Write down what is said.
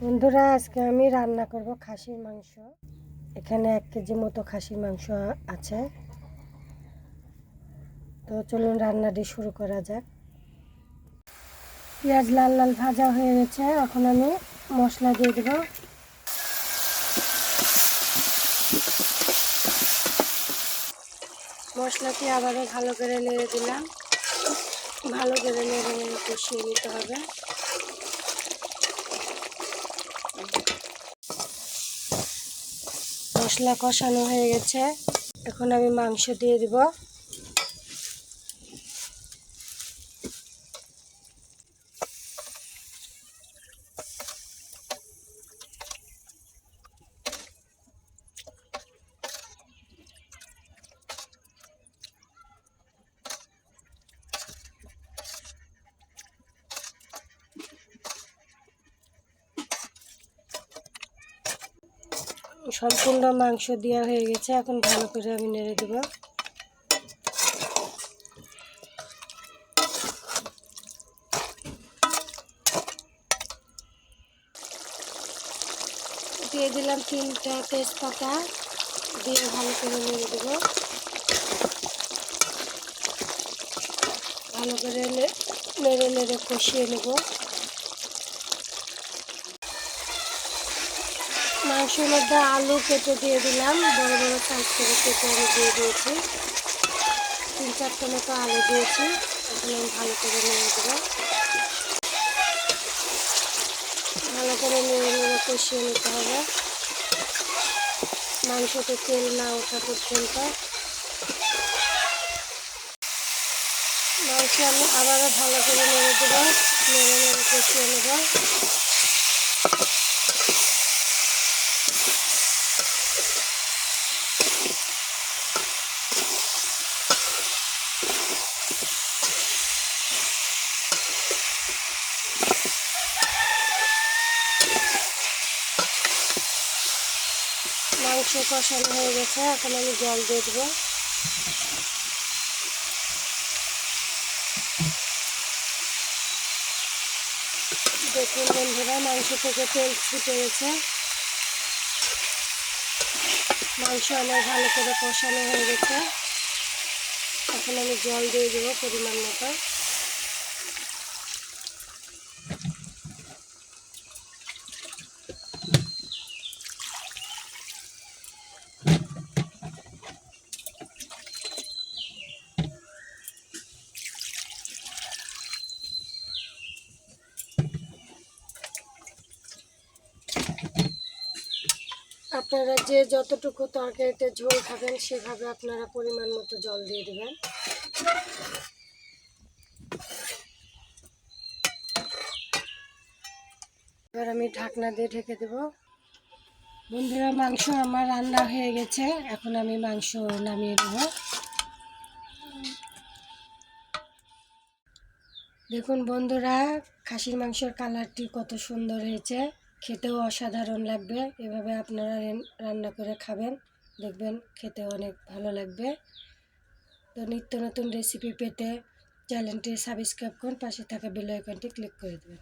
বন্ধুরা, আজকে আমি রান্না করব খাসির মাংস। এখানে 1 কেজি মতো খাসির মাংস আছে। তো চলুন রান্নাটি শুরু করা যাক। পেঁয়াজ লাল লাল ভাজা হয়ে গেছে, এখন আমি মশলা দিয়ে দেব। মশলাটি আবারও ভালো করে নেড়ে দিলাম। ভালো করে নেড়ে নেড়ে কষিয়ে নিতে হবে। মশলা কষানো হয়ে গেছে, এখন আমি মাংস দিয়ে দিব। সম্পূর্ণ মাংস দেওয়া হয়ে গেছে, এখন ভালো করে আমি নেড়ে দেব। দিয়ে দিলাম 3টা তেজপাতা, দিয়ে ভালো করে নেড়ে দেব। ভালো করে নেড়ে নেড়ে কষিয়ে নেব। মাংসের মধ্যে আলু কেটে দিয়ে দিলাম, বড় বড় সাইজ করে কেটে আমি দিয়ে দিয়েছি। 3-4টা মতো আলু দিয়েছি, এখন আমি ভালো করে নেড়ে দেবো। ভালো করে নেড়ে নেড়ে কষিয়ে নিতে হবে মাংসতে তেল না ওঠা পর্যন্ত। মাংস আমি আবারও ভালো করে নেড়ে দেবো, নেড়ে নেড়ে কষিয়ে নেব। মাংস কষানো হয়ে গেছে, এখন আমি জল দিয়ে দেবো। দেখুন বন্ধুরা, মাংস থেকে তেল ছুটে গেছে। মাংস আমার ভালো করে কষানো হয়ে গেছে, এখন আমি জল দিয়ে দেবো পরিমাণ মতো। আপনারা যে যতটুকু তরকারিতে ঝোল খাবেন সেভাবে আপনারা পরিমাণ মতো জল দিয়ে দেবেন। এবার আমি ঢাকনা দিয়ে ঢেকে দেব। বন্ধুরা, মাংস আমার রান্না হয়ে গেছে, এখন আমি মাংস নামিয়ে দেব। দেখুন বন্ধুরা, খাসির মাংসের কালারটি কত সুন্দর হয়েছে, খেতেও অসাধারণ লাগবে। এভাবে আপনারা রান্না করে খাবেন, দেখবেন খেতে অনেক ভালো লাগবে। তো নিত্য নতুন রেসিপি পেতে চ্যানেলটি সাবস্ক্রাইব করুন, পাশে থাকা বেল আইকনটি ক্লিক করে দেবেন।